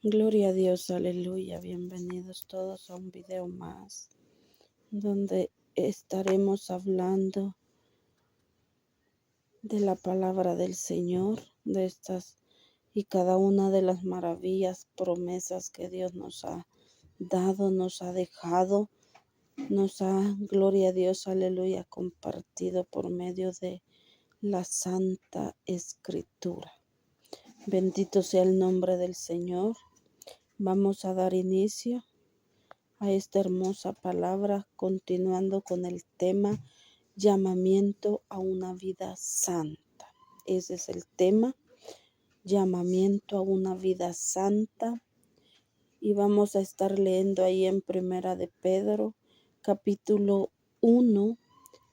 Gloria a Dios, aleluya. Bienvenidos todos a un video más donde estaremos hablando de la palabra del Señor, de estas y cada una de las maravillas, promesas que Dios nos ha dado, nos ha dejado, gloria a Dios, aleluya, compartido por medio de la Santa Escritura. Bendito sea el nombre del Señor. Vamos a dar inicio a esta hermosa palabra, continuando con el tema llamamiento a una vida santa. Ese es el tema, llamamiento a una vida santa. Y vamos a estar leyendo ahí en Primera de Pedro, capítulo 1,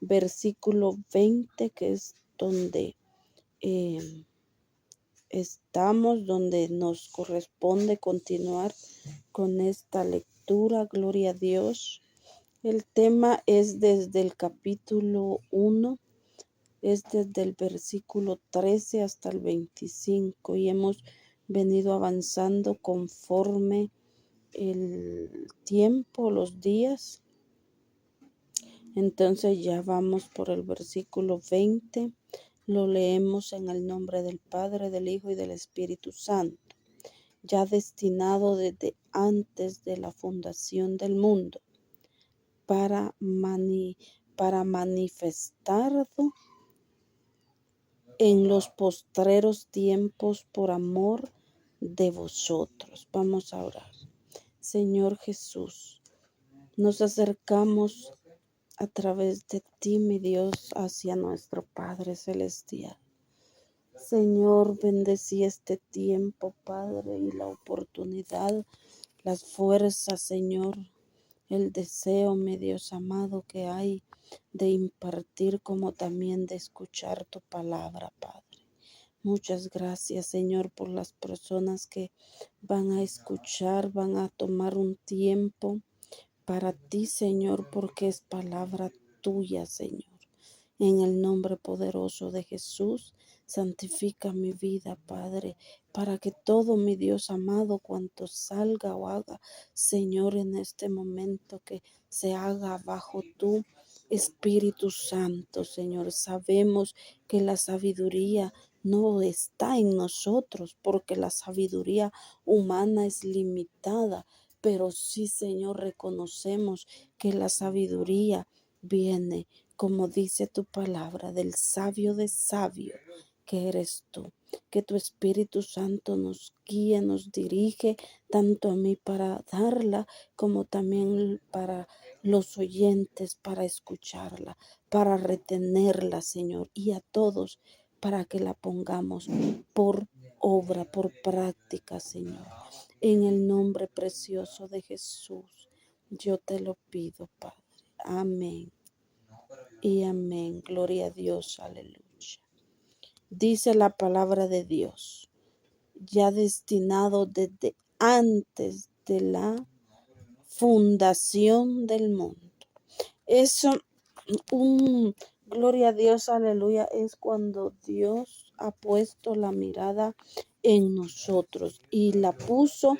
versículo 20, que es donde estamos, donde nos corresponde continuar con esta lectura. Gloria a Dios. El tema es desde el capítulo 1, es desde el versículo 13 hasta el 25 y hemos venido avanzando conforme el tiempo, los días. Entonces ya vamos por el versículo 20. Lo leemos en el nombre del Padre, del Hijo y del Espíritu Santo, ya destinado desde antes de la fundación del mundo, para manifestarlo en los postreros tiempos por amor de vosotros. Vamos a orar. Señor Jesús, nos acercamos a través de ti, mi Dios, hacia nuestro Padre Celestial. Señor, bendecí este tiempo, Padre, y la oportunidad, las fuerzas, Señor, el deseo, mi Dios amado, que hay de impartir como también de escuchar tu palabra, Padre. Muchas gracias, Señor, por las personas que van a escuchar, van a tomar un tiempo para ti, Señor, porque es palabra tuya, Señor. En el nombre poderoso de Jesús, santifica mi vida, Padre, para que todo, mi Dios amado, cuanto salga o haga, Señor, en este momento, que se haga bajo tu Espíritu Santo, Señor. Sabemos que la sabiduría no está en nosotros, porque la sabiduría humana es limitada, pero sí, Señor, reconocemos que la sabiduría viene, como dice tu palabra, del sabio de sabio que eres tú. Que tu Espíritu Santo nos guíe, nos dirige, tanto a mí para darla, como también para los oyentes, para escucharla, para retenerla, Señor, y a todos para que la pongamos por obra, por práctica, Señor. En el nombre precioso de Jesús, yo te lo pido, Padre. Amén y amén. Gloria a Dios, aleluya. Dice la palabra de Dios, ya destinado desde antes de la fundación del mundo. Eso, gloria a Dios, aleluya, es cuando Dios ha puesto la mirada en nosotros y la puso,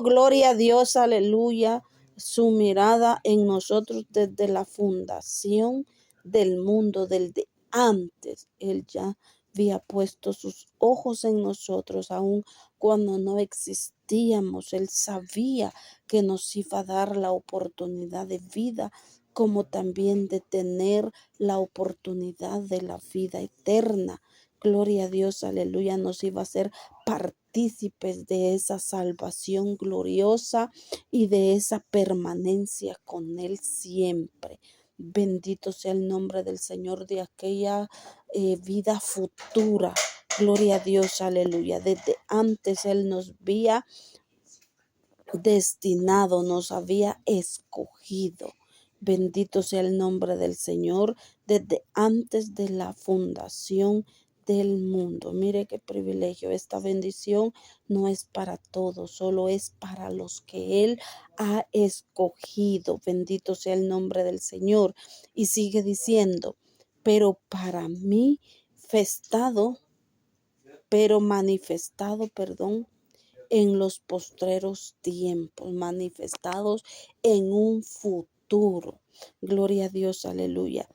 gloria a Dios, aleluya, su mirada en nosotros desde la fundación del mundo, desde antes. Él ya había puesto sus ojos en nosotros, aun cuando no existíamos. Él sabía que nos iba a dar la oportunidad de vida, como también de tener la oportunidad de la vida eterna. Gloria a Dios, aleluya, nos iba a hacer partícipes de esa salvación gloriosa y de esa permanencia con Él siempre. Bendito sea el nombre del Señor, de aquella vida futura. Gloria a Dios, aleluya. Desde antes Él nos había destinado, nos había escogido. Bendito sea el nombre del Señor, desde antes de la fundación del mundo. Mire qué privilegio. Esta bendición no es para todos, solo es para los que Él ha escogido. Bendito sea el nombre del Señor. Y sigue diciendo, pero para mí manifestado, en los postreros tiempos, manifestados en un futuro. Gloria a Dios, aleluya.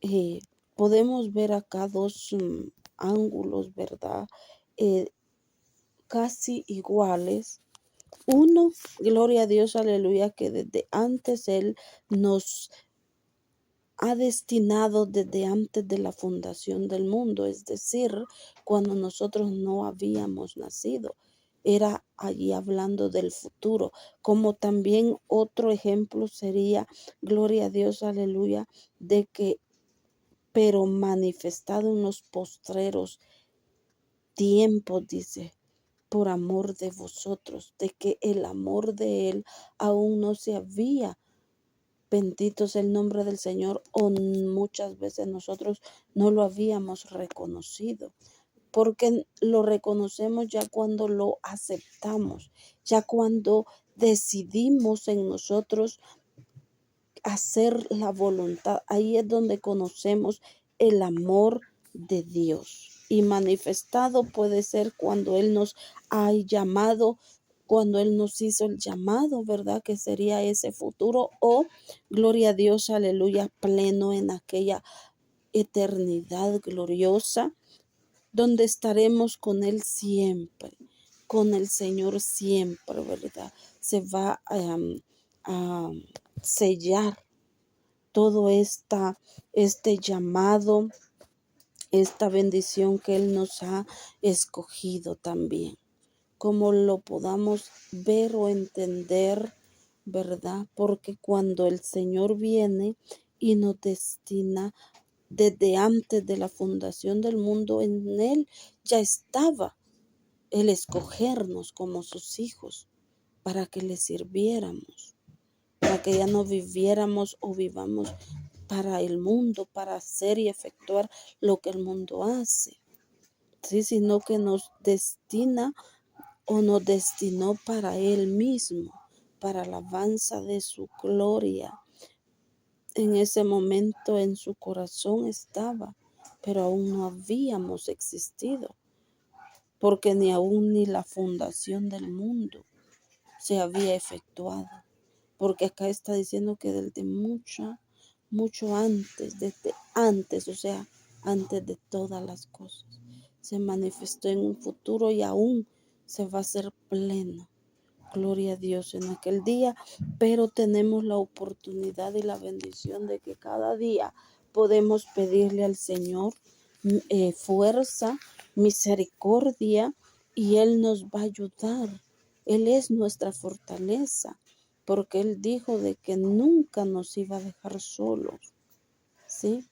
Eh, Podemos ver acá dos ángulos, ¿verdad? Casi iguales. Uno, gloria a Dios, aleluya, que desde antes Él nos ha destinado desde antes de la fundación del mundo, es decir, cuando nosotros no habíamos nacido. Era allí hablando del futuro, como también otro ejemplo sería, gloria a Dios, aleluya, de que, pero manifestado en los postreros tiempos, dice, por amor de vosotros, de que el amor de Él aún no se había. Bendito es el nombre del Señor, o muchas veces nosotros no lo habíamos reconocido, porque lo reconocemos ya cuando lo aceptamos, ya cuando decidimos en nosotros hacer la voluntad. Ahí es donde conocemos el amor de Dios. Y manifestado puede ser cuando Él nos ha llamado, cuando Él nos hizo el llamado, ¿verdad? Que sería ese futuro, o gloria a Dios, aleluya, pleno en aquella eternidad gloriosa, donde estaremos con Él siempre, con el Señor siempre, ¿verdad? Se va a sellar todo este llamado, esta bendición que Él nos ha escogido también. Como lo podamos ver o entender, ¿verdad? Porque cuando el Señor viene y nos destina desde antes de la fundación del mundo, en Él ya estaba el escogernos como sus hijos para que le sirviéramos, para que ya no viviéramos o vivamos para el mundo, para hacer y efectuar lo que el mundo hace, ¿sí? Sino que nos destina o nos destinó para Él mismo, para la alabanza de su gloria. En ese momento en su corazón estaba, pero aún no habíamos existido, porque ni aún ni la fundación del mundo se había efectuado. Porque acá está diciendo que desde mucho antes, desde antes, o sea, antes de todas las cosas, se manifestó en un futuro y aún se va a hacer pleno. Gloria a Dios en aquel día, pero tenemos la oportunidad y la bendición de que cada día podemos pedirle al Señor fuerza, misericordia, y Él nos va a ayudar. Él es nuestra fortaleza, porque Él dijo de que nunca nos iba a dejar solos, ¿sí?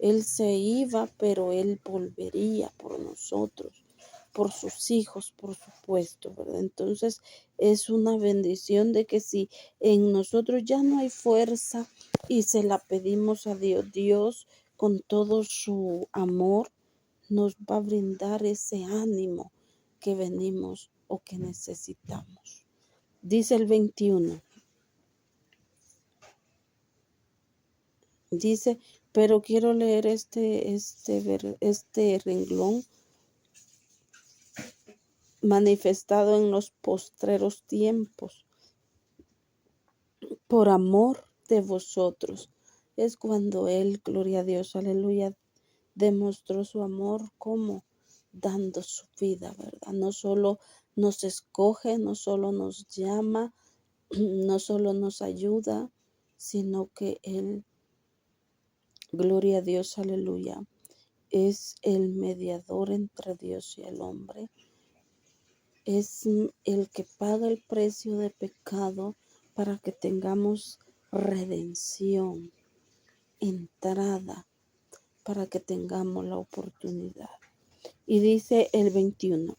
Él se iba, pero Él volvería por nosotros, por sus hijos, por supuesto, ¿verdad? Entonces es una bendición de que si en nosotros ya no hay fuerza y se la pedimos a Dios, Dios con todo su amor nos va a brindar ese ánimo que venimos o que necesitamos. Dice el 21. Dice, pero quiero leer este renglón manifestado en los postreros tiempos, por amor de vosotros. Es cuando Él, gloria a Dios, aleluya, demostró su amor como dando su vida, ¿verdad? No solo nos escoge, no solo nos llama, no solo nos ayuda, sino que Él, gloria a Dios, aleluya, es el mediador entre Dios y el hombre. Es el que paga el precio de pecado para que tengamos redención, entrada, para que tengamos la oportunidad. Y dice el 21,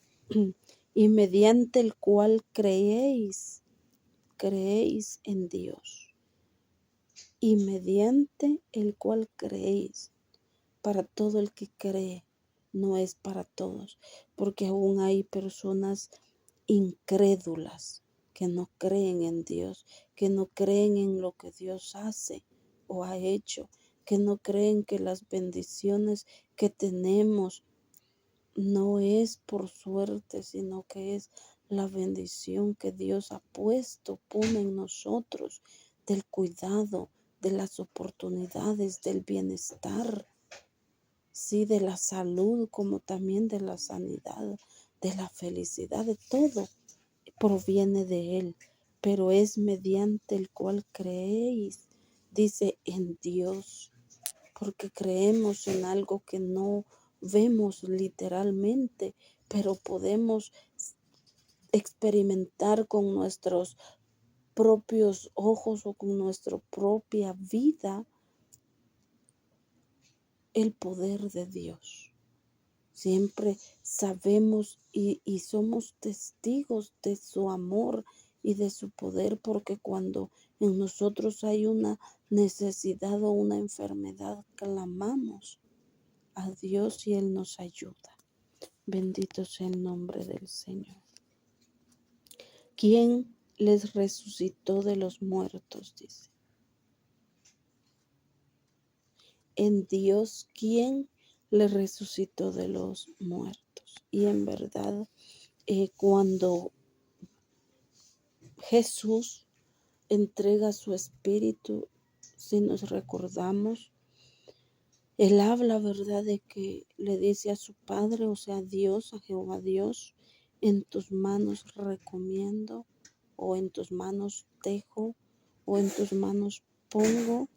y mediante el cual creéis en Dios. Y mediante el cual creéis. Para todo el que cree, no es para todos, porque aún hay personas incrédulas que no creen en Dios, que no creen en lo que Dios hace o ha hecho, que no creen que las bendiciones que tenemos no es por suerte, sino que es la bendición que Dios pone en nosotros, del cuidado, de las oportunidades, del bienestar, sí, de la salud, como también de la sanidad, de la felicidad, de todo proviene de Él, pero es mediante el cual creéis, dice, en Dios, porque creemos en algo que no vemos literalmente, pero podemos experimentar con nuestros propios ojos o con nuestra propia vida el poder de Dios. Siempre sabemos y somos testigos de su amor y de su poder, porque cuando en nosotros hay una necesidad o una enfermedad, clamamos a Dios y Él nos ayuda. Bendito sea el nombre del Señor. ¿Quién les resucitó de los muertos? Dice. En Dios, ¿quién les resucitó de los muertos? Y en verdad, cuando Jesús entrega su espíritu, si nos recordamos, Él habla, ¿verdad?, de que le dice a su Padre, o sea, Dios, a Jehová Dios, en tus manos recomiendo, o en tus manos dejo, o en tus manos pongo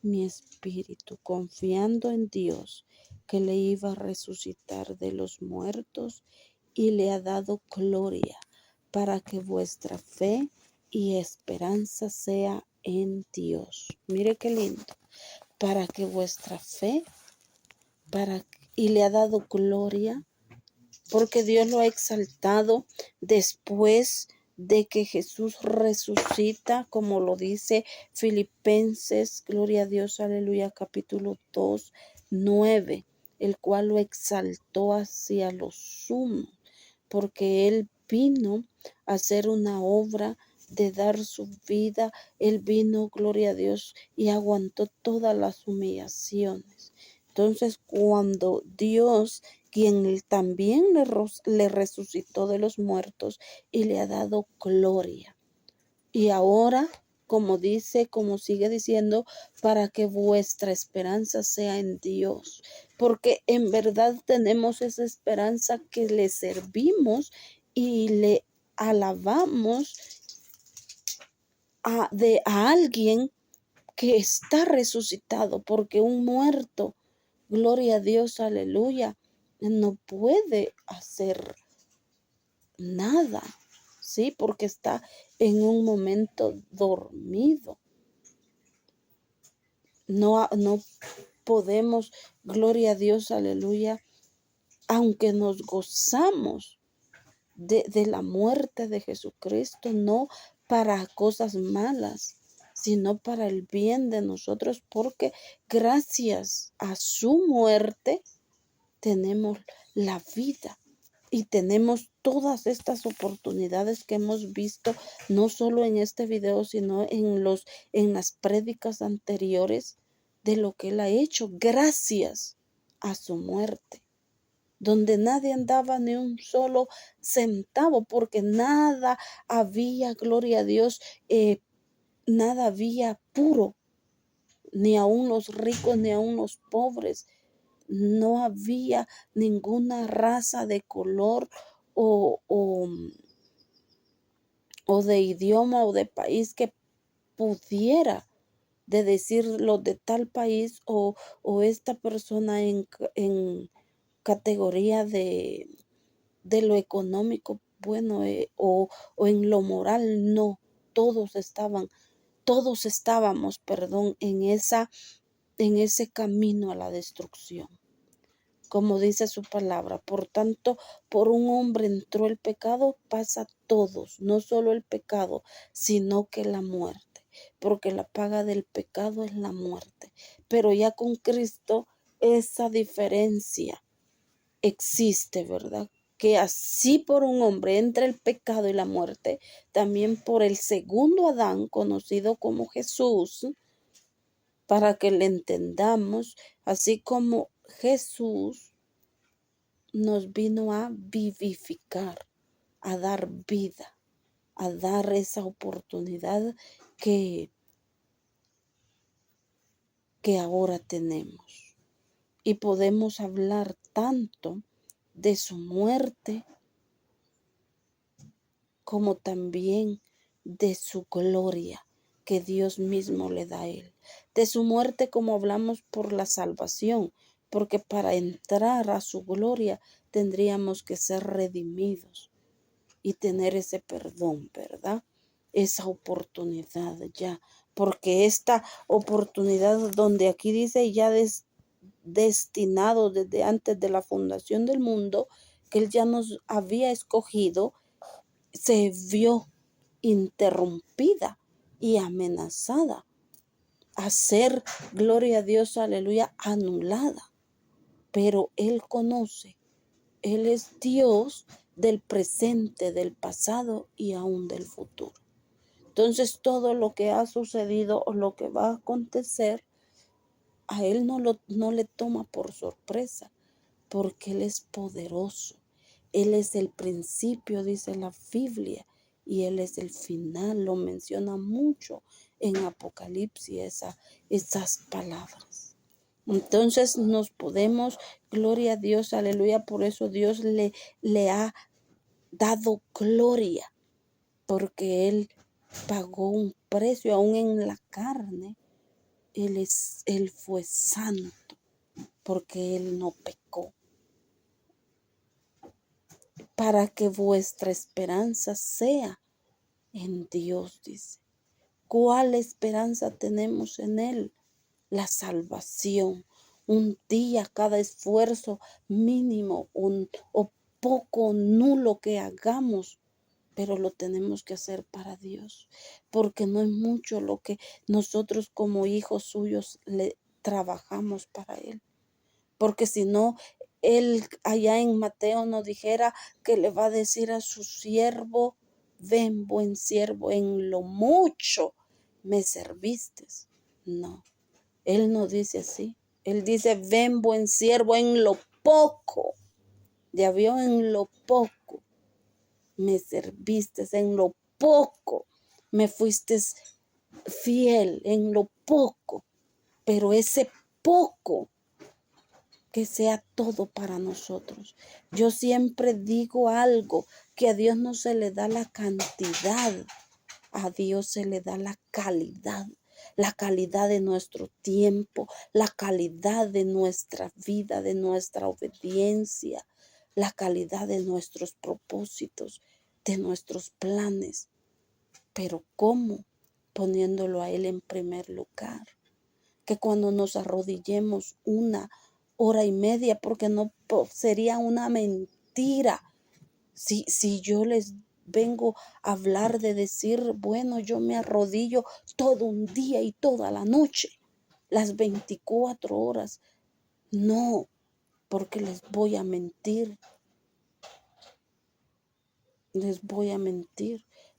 mi espíritu, confiando en Dios, que le iba a resucitar de los muertos y le ha dado gloria, para que vuestra fe y esperanza sea en Dios. Mire qué lindo. Para que vuestra fe, y le ha dado gloria, porque Dios lo ha exaltado después de que Jesús resucita, como lo dice Filipenses, gloria a Dios, aleluya, capítulo 2, 9, el cual lo exaltó hacia lo sumo, porque Él vino a hacer una obra de dar su vida. Él vino, gloria a Dios, y aguantó todas las humillaciones. Entonces, cuando Dios, quien también le resucitó de los muertos y le ha dado gloria, y ahora, como dice, como sigue diciendo, para que vuestra esperanza sea en Dios, porque en verdad tenemos esa esperanza, que le servimos y le alabamos a alguien que está resucitado, porque un muerto, gloria a Dios, aleluya, no puede hacer nada, ¿sí? Porque está en un momento dormido. No podemos, gloria a Dios, aleluya, aunque nos gozamos de la muerte de Jesucristo, no para cosas malas, sino para el bien de nosotros, porque gracias a su muerte tenemos la vida. Y tenemos todas estas oportunidades que hemos visto, no solo en este video, sino en las prédicas anteriores, de lo que Él ha hecho gracias a su muerte, donde nadie andaba ni un solo centavo, porque nada había, gloria a Dios, nada había puro, ni aun los ricos, ni aun los pobres. No había ninguna raza de color o de idioma o de país que pudiera de decir los de tal país o esta persona en categoría de lo económico, bueno, o en lo moral. No, todos estábamos, perdón, en ese camino a la destrucción. Como dice su palabra, por tanto, por un hombre entró el pecado, pasa a todos, no solo el pecado, sino que la muerte, porque la paga del pecado es la muerte. Pero ya con Cristo esa diferencia existe, ¿verdad? Que así por un hombre entra el pecado y la muerte, también por el segundo Adán, conocido como Jesús, para que le entendamos, así como Jesús nos vino a vivificar, a dar vida, a dar esa oportunidad que ahora tenemos. Y podemos hablar tanto de su muerte como también de su gloria que Dios mismo le da a él. De su muerte como hablamos por la salvación, porque para entrar a su gloria tendríamos que ser redimidos y tener ese perdón, ¿verdad? Esa oportunidad ya, porque esta oportunidad donde aquí dice ya destinado desde antes de la fundación del mundo, que Él ya nos había escogido, se vio interrumpida y amenazada a ser, gloria a Dios, aleluya, anulada. Pero Él conoce, Él es Dios del presente, del pasado y aún del futuro. Entonces todo lo que ha sucedido o lo que va a acontecer, a Él no le toma por sorpresa, porque Él es poderoso. Él es el principio, dice la Biblia, y Él es el final. Lo menciona mucho en Apocalipsis esas palabras. Entonces nos podemos, gloria a Dios, aleluya, por eso Dios le ha dado gloria, porque Él pagó un precio, aún en la carne. Él fue santo, porque Él no pecó. Para que vuestra esperanza sea en Dios, dice. ¿Cuál esperanza tenemos en Él? La salvación. Un día, cada esfuerzo mínimo o poco nulo que hagamos, pero lo tenemos que hacer para Dios, porque no es mucho lo que nosotros como hijos suyos le trabajamos para Él. Porque si no, Él allá en Mateo nos dijera que le va a decir a su siervo: ven, buen siervo, en lo mucho me serviste. No, Él no dice así. Él dice: ven, buen siervo, en lo poco. Ya vio, en lo poco me serviste, en lo poco me fuiste fiel, en lo poco. Pero ese poco, que sea todo para nosotros. Yo siempre digo algo, que a Dios no se le da la cantidad, a Dios se le da la calidad de nuestro tiempo, la calidad de nuestra vida, de nuestra obediencia, la calidad de nuestros propósitos, de nuestros planes. Pero ¿cómo? Poniéndolo a Él en primer lugar. Que cuando nos arrodillemos 1 hora y media, porque no sería una mentira si yo les vengo a hablar de decir: bueno, yo me arrodillo todo un día y toda la noche, las 24 horas. No, porque les voy a mentir,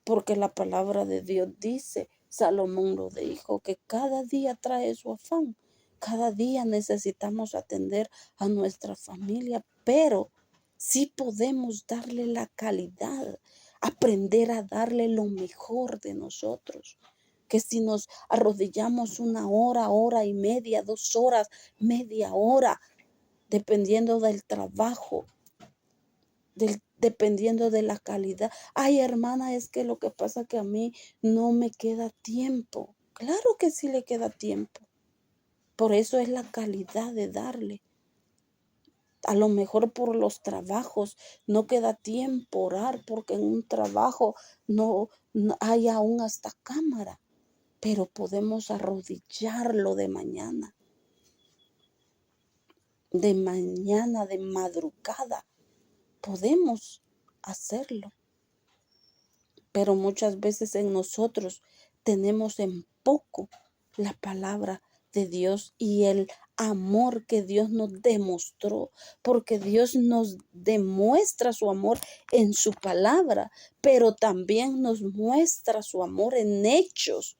porque la palabra de Dios dice, Salomón lo dijo, que cada día trae su afán. Cada día necesitamos atender a nuestra familia, pero sí podemos darle la calidad, aprender a darle lo mejor de nosotros. Que si nos arrodillamos 1 hora, 1 hora y media, 2 horas, media hora, dependiendo del trabajo, dependiendo de la calidad. Ay, hermana, es que lo que pasa es que a mí no me queda tiempo. Claro que sí le queda tiempo. Por eso es la calidad de darle. A lo mejor por los trabajos no queda tiempo orar, porque en un trabajo no hay aún hasta cámara, pero podemos arrodillarlo de mañana, de madrugada. Podemos hacerlo. Pero muchas veces en nosotros tenemos en poco la palabra de Dios y el amor que Dios nos demostró, porque Dios nos demuestra su amor en su palabra, pero también nos muestra su amor en hechos.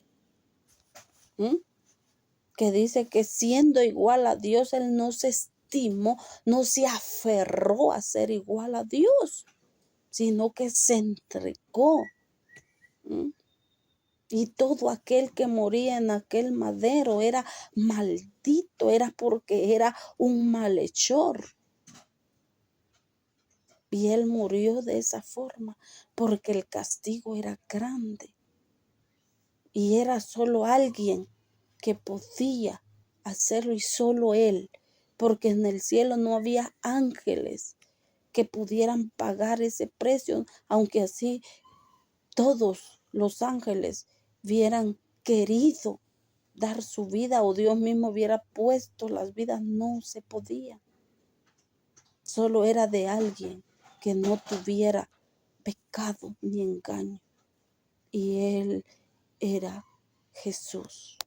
Que dice que siendo igual a Dios, Él no se estimó, no se aferró a ser igual a Dios, sino que se entregó. Y todo aquel que moría en aquel madero era maldito, era porque era un malhechor. Y él murió de esa forma porque el castigo era grande. Y era solo alguien que podía hacerlo, y solo él, porque en el cielo no había ángeles que pudieran pagar ese precio, aunque así todos los ángeles hubieran querido dar su vida, o Dios mismo hubiera puesto las vidas, no se podía. Solo era de alguien que no tuviera pecado ni engaño, y él era Jesús.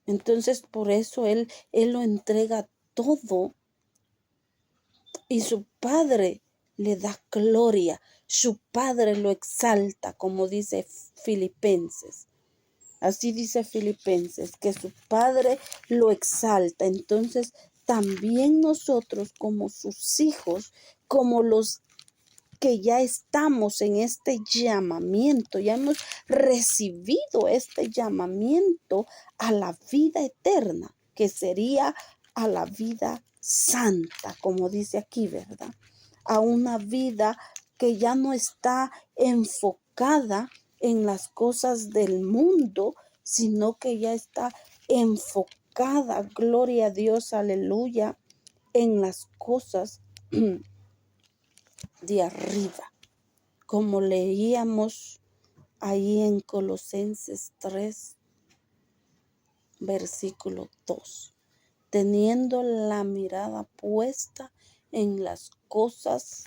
Entonces por eso él lo entrega todo, y su Padre le da gloria, su Padre lo exalta, como dice Filipenses. Así dice Filipenses, que su Padre lo exalta. Entonces también nosotros, como sus hijos, como los que ya estamos en este llamamiento, ya hemos recibido este llamamiento a la vida eterna, que sería a la vida santa, como dice aquí, ¿verdad? A una vida que ya no está enfocada en las cosas del mundo, sino que ya está enfocada, gloria a Dios, aleluya, en las cosas de arriba, como leíamos ahí en Colosenses 3, versículo 2, teniendo la mirada puesta en las cosas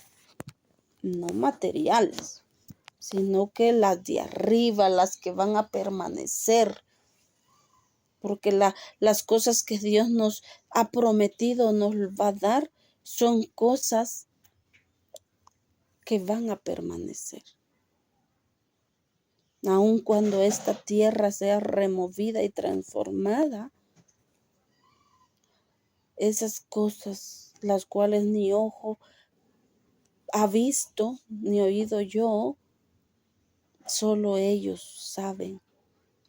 no materiales, sino que las de arriba, las que van a permanecer, porque las cosas que Dios nos ha prometido, nos va a dar, son cosas que van a permanecer. Aun cuando esta tierra sea removida y transformada, esas cosas, las cuales ni ojo ha visto, ni oído yo, solo ellos saben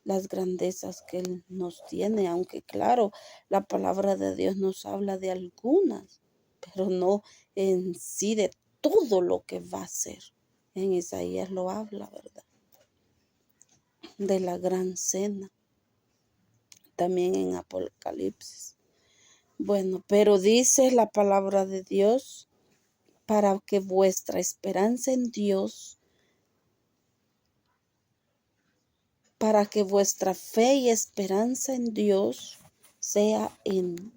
las grandezas que Él nos tiene, aunque claro, la palabra de Dios nos habla de algunas, pero no en sí de todo lo que va a ser. En Isaías lo habla, ¿verdad? De la gran cena, también en Apocalipsis. Bueno, pero dice la palabra de Dios, para que vuestra esperanza en Dios, para que vuestra fe y esperanza en Dios sea en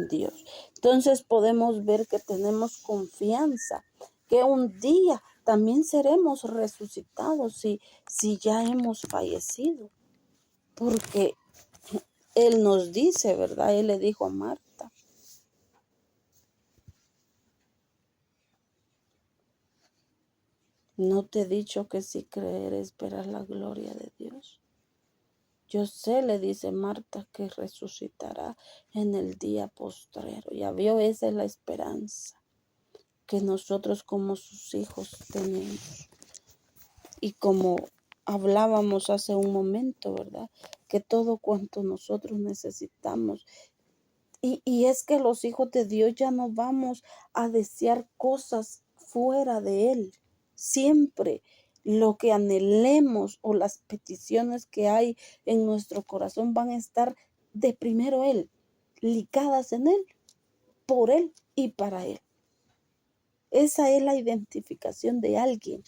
Dios. Entonces podemos ver que tenemos confianza, que un día también seremos resucitados si ya hemos fallecido. Porque Él nos dice, ¿verdad? Él le dijo a Marta: ¿no te he dicho que si creeres verás la gloria de Dios? Yo sé, le dice Marta, que resucitará en el día postrero. Ya vio, esa es la esperanza que nosotros como sus hijos tenemos. Y como hablábamos hace un momento, ¿verdad? Que todo cuanto nosotros necesitamos. Y es que los hijos de Dios ya no vamos a desear cosas fuera de Él. Siempre lo que anhelemos o las peticiones que hay en nuestro corazón van a estar de primero Él, ligadas en Él, por Él y para Él. Esa es la identificación de alguien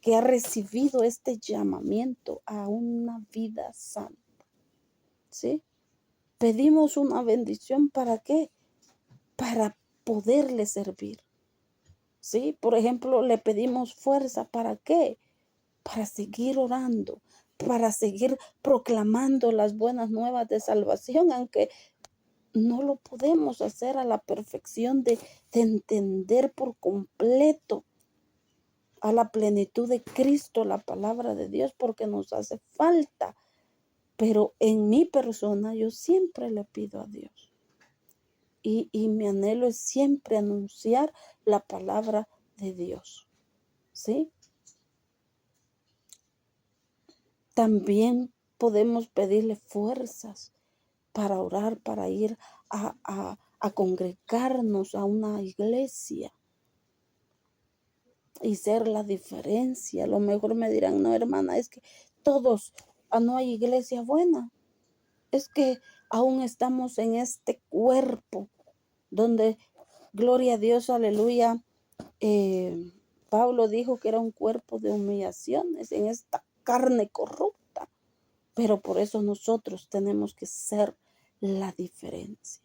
que ha recibido este llamamiento a una vida santa. ¿Sí? Pedimos una bendición, ¿para qué? Para poderle servir. ¿Sí? Por ejemplo, le pedimos fuerza, ¿para qué? Para seguir orando, para seguir proclamando las buenas nuevas de salvación, aunque no lo podemos hacer a la perfección de entender por completo a la plenitud de Cristo la palabra de Dios, porque nos hace falta. Pero en mi persona yo siempre le pido a Dios y mi anhelo es siempre anunciar la palabra de Dios, ¿sí? También podemos pedirle fuerzas para orar, para ir a congregarnos a una iglesia y ser la diferencia. A lo mejor me dirán, no, hermana, es que todos, no hay iglesia buena. Es que aún estamos en este cuerpo donde, gloria a Dios, aleluya, Pablo dijo que era un cuerpo de humillaciones en esta carne corrupta. Pero por eso nosotros tenemos que ser la diferencia,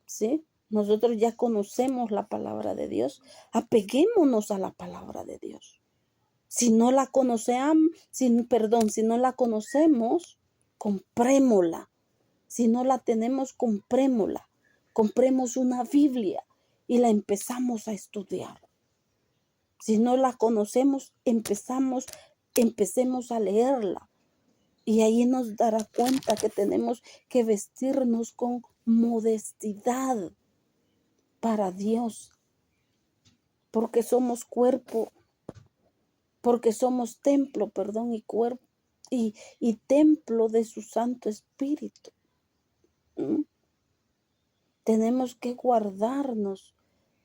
¿sí? Nosotros ya conocemos la palabra de Dios. Apeguémonos a la palabra de Dios. Si no la conocemos, si no la conocemos, comprémosla. Si no la tenemos, comprémosla. Compremos una Biblia y la empezamos a estudiar. Si no la conocemos, empecemos a leerla. Y ahí nos dará cuenta que tenemos que vestirnos con modestidad para Dios. Porque somos cuerpo, porque somos templo, y cuerpo, y templo de su Santo Espíritu. Tenemos que guardarnos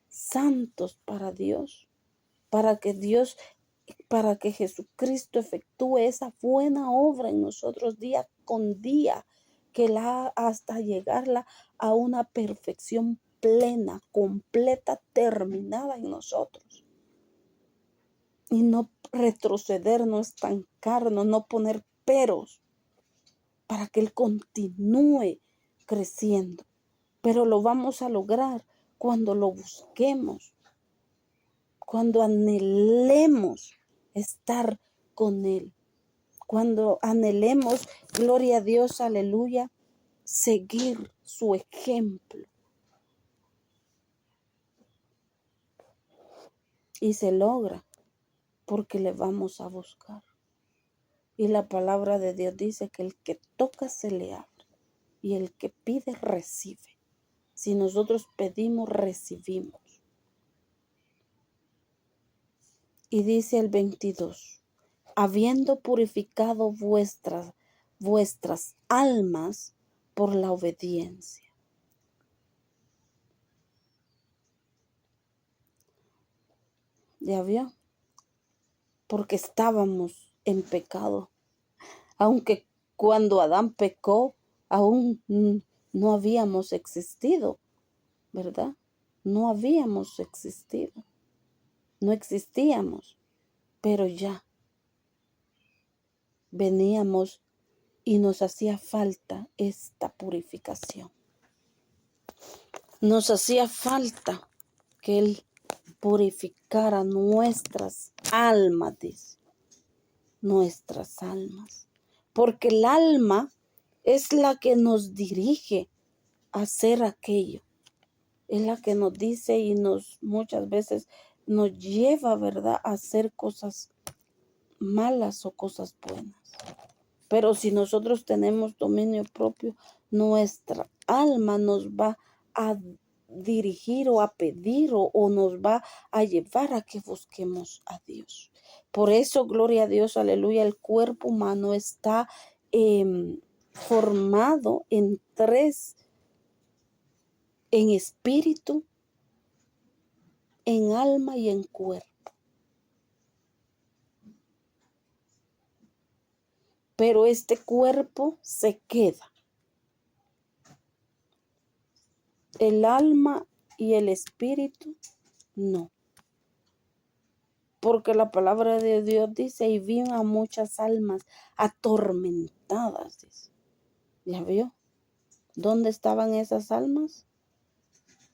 santos para Dios, para que Jesucristo efectúe esa buena obra en nosotros día con día, hasta llegarla a una perfección plena, completa, terminada en nosotros. Y no retroceder, no estancarnos, no poner peros, para que Él continúe creciendo. Pero lo vamos a lograr cuando lo busquemos, cuando anhelemos estar con Él, cuando anhelemos, gloria a Dios, aleluya, seguir su ejemplo. Y se logra porque le vamos a buscar. Y la palabra de Dios dice que el que toca se le abre y el que pide recibe. Si nosotros pedimos, recibimos. Y dice el 22, habiendo purificado vuestras almas por la obediencia. ¿Ya vio? Porque estábamos en pecado. Aunque cuando Adán pecó, aún no habíamos existido, ¿verdad? No habíamos existido. No existíamos, pero ya veníamos y nos hacía falta esta purificación. Nos hacía falta que Él purificara nuestras almas, dice, nuestras almas. Porque el alma es la que nos dirige a hacer aquello. Es la que nos dice y muchas veces nos lleva, ¿verdad?, a hacer cosas malas o cosas buenas. Pero si nosotros tenemos dominio propio, nuestra alma nos va a dirigir o a pedir o nos va a llevar a que busquemos a Dios. Por eso, gloria a Dios, aleluya, el cuerpo humano está formado en tres: en espíritu, en alma y en cuerpo. Pero este cuerpo se queda. El alma y el espíritu no. Porque la palabra de Dios dice, y vi a muchas almas atormentadas, dice. ¿Ya vio? ¿Dónde estaban esas almas?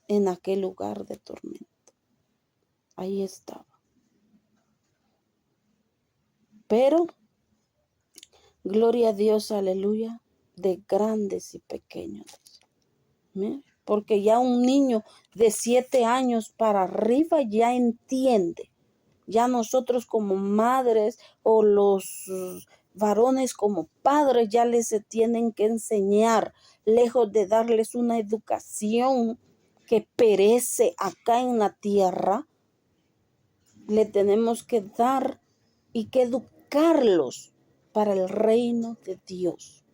En aquel lugar de tormento. Ahí estaba. Pero, gloria a Dios, aleluya, de grandes y pequeños. ¿Sí? Porque ya un niño de 7 años para arriba ya entiende. Ya nosotros como madres o los varones como padres ya les se tienen que enseñar, lejos de darles una educación que perece acá en la tierra, le tenemos que dar y que educarlos para el reino de Dios.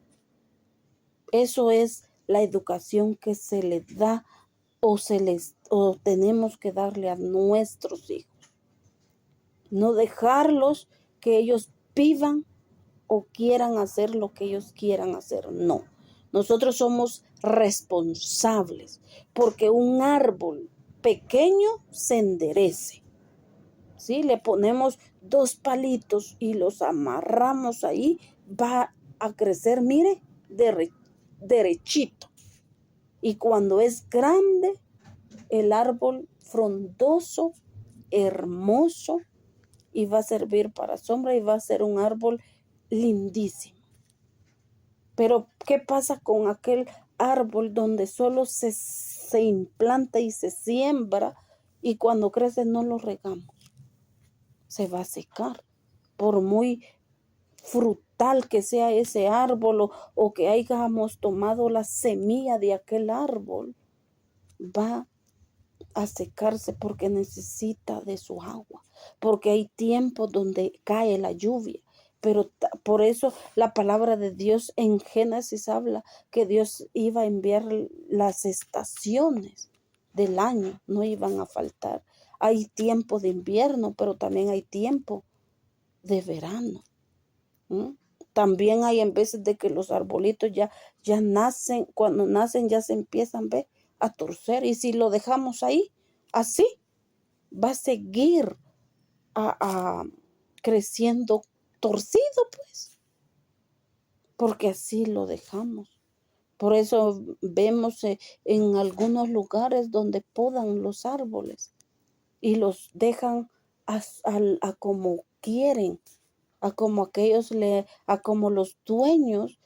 Eso es la educación que se les da o tenemos que darle a nuestros hijos. No dejarlos que ellos vivan o quieran hacer lo que ellos quieran hacer. No. Nosotros somos responsables porque un árbol pequeño se enderece. ¿Sí? Le ponemos 2 palitos y los amarramos ahí, va a crecer, mire, derechito. Y cuando es grande, el árbol frondoso, hermoso, y va a servir para sombra y va a ser un árbol lindísimo. Pero, ¿qué pasa con aquel árbol donde solo se implanta y se siembra y cuando crece no lo regamos? Se va a secar. Por muy frutal que sea ese árbol o que hayamos tomado la semilla de aquel árbol, va a secarse porque necesita de su agua, porque hay tiempos donde cae la lluvia. Pero por eso la palabra de Dios en Génesis habla que Dios iba a enviar las estaciones del año, no iban a faltar. Hay tiempo de invierno, pero también hay tiempo de verano. También hay en veces de que los arbolitos ya nacen, cuando nacen ya se empiezan a torcer. Y si lo dejamos ahí, así, va a seguir creciendo torcido, pues, porque así lo dejamos. Por eso vemos en algunos lugares donde podan los árboles y los dejan a como quieren, a como como los dueños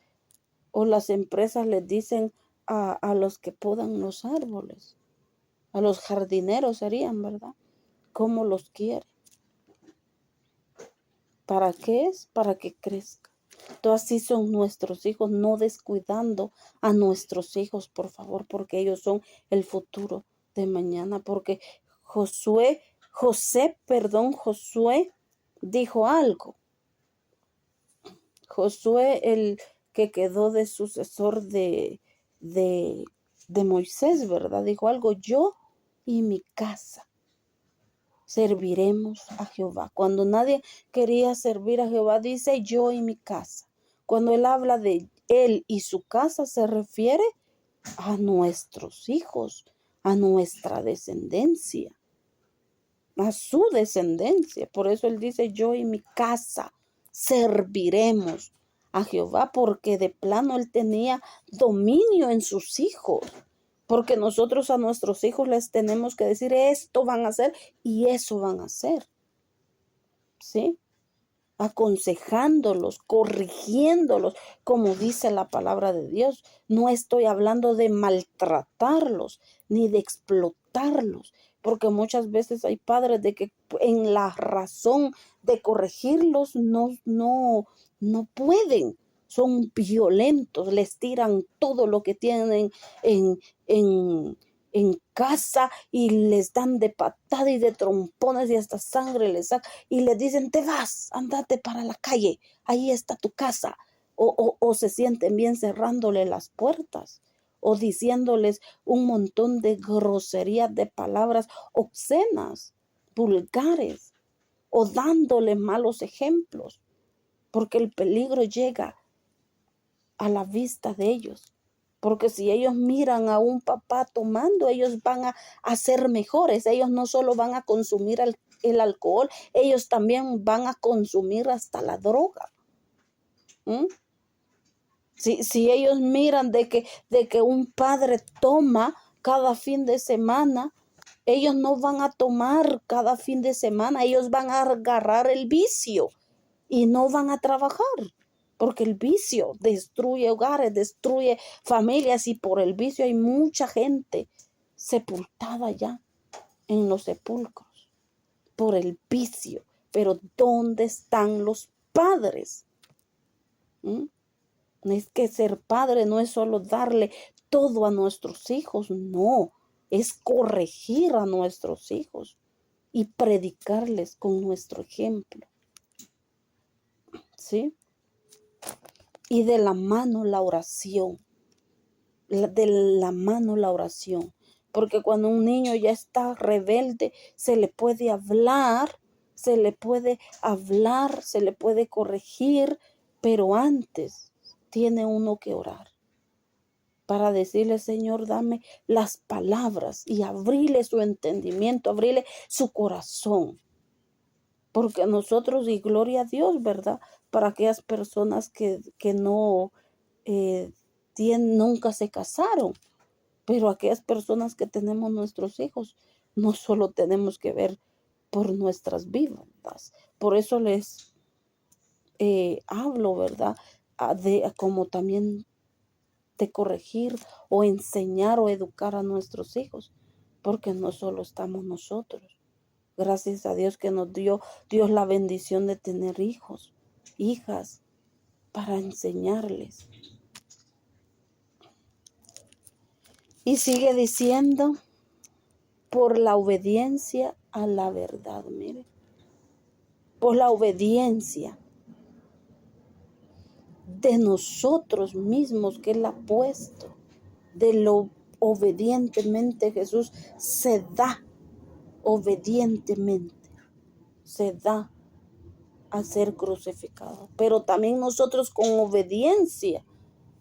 o las empresas les dicen a los que podan los árboles, a los jardineros serían, ¿verdad? Como los quieren. ¿Para qué es? Para que crezca. Entonces así son nuestros hijos, no descuidando a nuestros hijos, por favor, porque ellos son el futuro de mañana. Porque Josué dijo algo. Josué, el que quedó de sucesor de Moisés, ¿verdad? Dijo algo: yo y mi casa serviremos a Jehová. Cuando nadie quería servir a Jehová, dice yo y mi casa. Cuando él habla de él y su casa, se refiere a nuestros hijos, a nuestra descendencia, a su descendencia. Por eso él dice yo y mi casa serviremos a Jehová, porque de plano él tenía dominio en sus hijos. Porque nosotros a nuestros hijos les tenemos que decir esto van a hacer y eso van a hacer. ¿Sí? Aconsejándolos, corrigiéndolos, como dice la palabra de Dios. No estoy hablando de maltratarlos ni de explotarlos, porque muchas veces hay padres de que en la razón de corregirlos no pueden. Son violentos, les tiran todo lo que tienen en casa y les dan de patada y de trompones y hasta sangre les saca y les dicen te vas, andate para la calle, ahí está tu casa. O se sienten bien cerrándole las puertas o diciéndoles un montón de groserías, de palabras obscenas, vulgares, o dándoles malos ejemplos, porque el peligro llega a la vista de ellos. Porque si ellos miran a un papá tomando, ellos van a ser mejores. Ellos no solo van a consumir el alcohol, ellos también van a consumir hasta la droga. Si ellos miran de que un padre toma cada fin de semana, ellos no van a tomar cada fin de semana, ellos van a agarrar el vicio y no van a trabajar. Porque el vicio destruye hogares, destruye familias y por el vicio hay mucha gente sepultada ya en los sepulcros por el vicio. Pero ¿dónde están los padres? ¿Mm? Es que ser padre no es solo darle todo a nuestros hijos, no, es corregir a nuestros hijos y predicarles con nuestro ejemplo, ¿sí? Y de la mano la oración, de la mano la oración, porque cuando un niño ya está rebelde, se le puede hablar, se le puede hablar, se le puede corregir, pero antes tiene uno que orar para decirle, Señor, dame las palabras y abrirle su entendimiento, abrirle su corazón. Porque nosotros, y gloria a Dios, ¿verdad? Para aquellas personas que no nunca se casaron, pero aquellas personas que tenemos nuestros hijos, no solo tenemos que ver por nuestras vidas. Por eso les hablo, ¿verdad? Como también de corregir o enseñar o educar a nuestros hijos, porque no solo estamos nosotros. Gracias a Dios que nos dio Dios la bendición de tener hijos, hijas, para enseñarles. Y sigue diciendo, por la obediencia a la verdad, mire, por la obediencia de nosotros mismos que Él ha puesto, de lo obedientemente Jesús se da, obedientemente se da a ser crucificado, pero también nosotros con obediencia,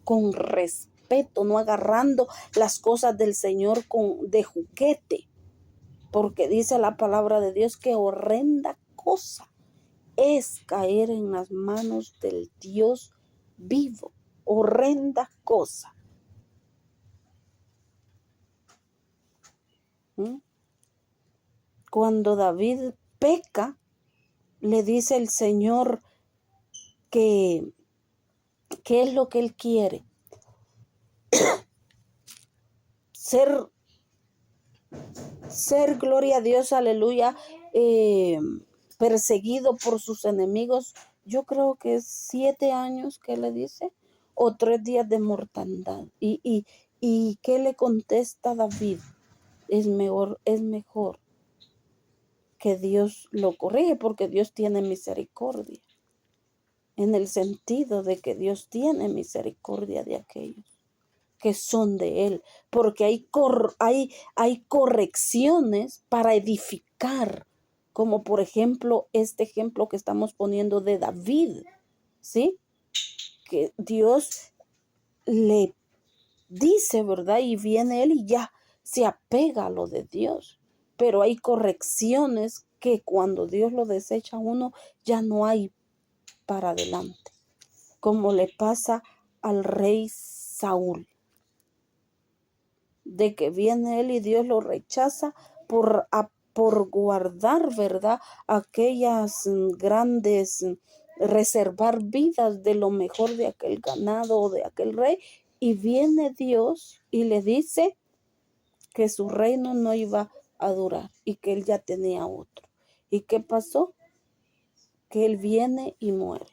con respeto, no agarrando las cosas del Señor de juguete, porque dice la palabra de Dios que horrenda cosa es caer en las manos del Dios vivo, horrenda cosa. ¿Mm? Cuando David peca, le dice el Señor que ¿qué es lo que él quiere? Ser, gloria a Dios, aleluya, perseguido por sus enemigos. Yo creo que es 7 años que le dice, o 3 días de mortandad. ¿Y qué le contesta David? Es mejor que Dios lo corrige, porque Dios tiene misericordia, en el sentido de que Dios tiene misericordia de aquellos que son de Él, porque hay correcciones para edificar, como por ejemplo este ejemplo que estamos poniendo de David, ¿sí? Que Dios le dice, ¿verdad? Y viene Él y ya se apega a lo de Dios, pero hay correcciones que cuando Dios lo desecha a uno, ya no hay para adelante, como le pasa al rey Saúl, de que viene él y Dios lo rechaza por guardar, ¿verdad? Aquellas grandes, reservar vidas de lo mejor de aquel ganado o de aquel rey. Y viene Dios y le dice que su reino no iba a durar y que él ya tenía otro. ¿Y qué pasó? Que él viene y muere,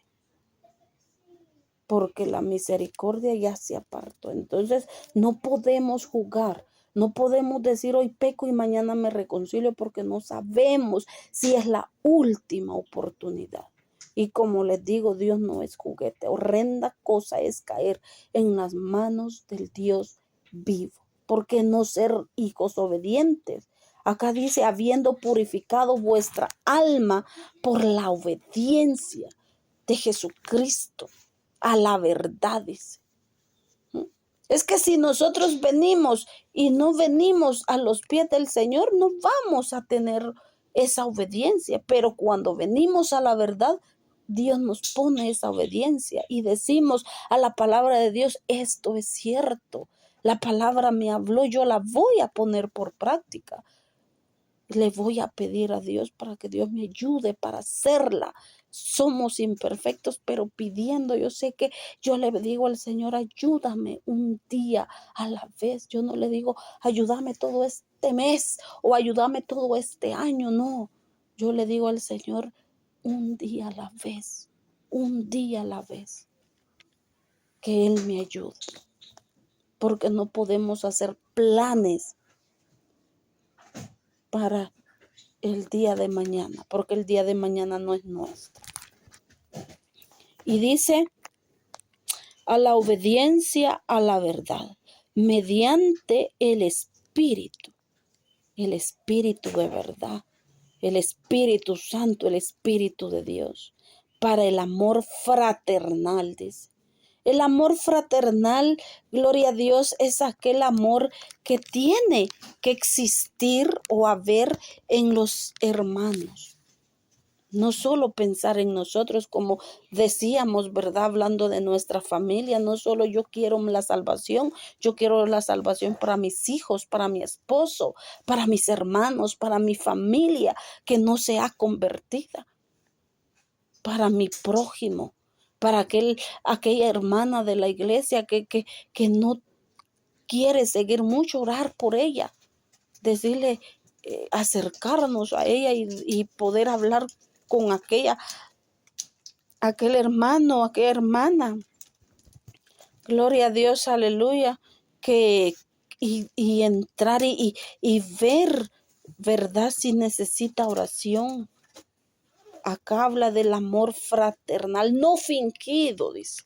porque la misericordia ya se apartó. Entonces no podemos jugar, no podemos decir hoy peco y mañana me reconcilio, porque no sabemos si es la última oportunidad. Y como les digo, Dios no es juguete. Horrenda cosa es caer en las manos del Dios vivo. ¿Por qué no ser hijos obedientes? Acá dice, habiendo purificado vuestra alma por la obediencia de Jesucristo a la verdad, dice. Es que si nosotros venimos y no venimos a los pies del Señor, no vamos a tener esa obediencia. Pero cuando venimos a la verdad, Dios nos pone esa obediencia y decimos a la palabra de Dios, esto es cierto. La palabra me habló, yo la voy a poner por práctica. Le voy a pedir a Dios para que Dios me ayude para hacerla. Somos imperfectos, pero pidiendo, yo sé que yo le digo al Señor, ayúdame un día a la vez. Yo no le digo, ayúdame todo este mes o ayúdame todo este año, no. Yo le digo al Señor, un día a la vez, un día a la vez. que Él me ayude, porque no podemos hacer planes para el día de mañana, porque el día de mañana no es nuestro. Y dice, a la obediencia a la verdad, mediante el Espíritu de verdad, el Espíritu Santo, el Espíritu de Dios, para el amor fraternal, dice. El amor fraternal, gloria a Dios, es aquel amor que tiene que existir o haber en los hermanos. No solo pensar en nosotros, como decíamos, ¿verdad? Hablando de nuestra familia, no solo yo quiero la salvación, yo quiero la salvación para mis hijos, para mi esposo, para mis hermanos, para mi familia que no se ha convertida, para mi prójimo, para aquella hermana de la iglesia que no quiere seguir mucho, orar por ella, decirle, acercarnos a ella y poder hablar con aquel hermano, aquella hermana. Gloria a Dios, aleluya, y entrar y ver, ¿verdad? Si necesita oración. Acá habla del amor fraternal, no fingido, dice.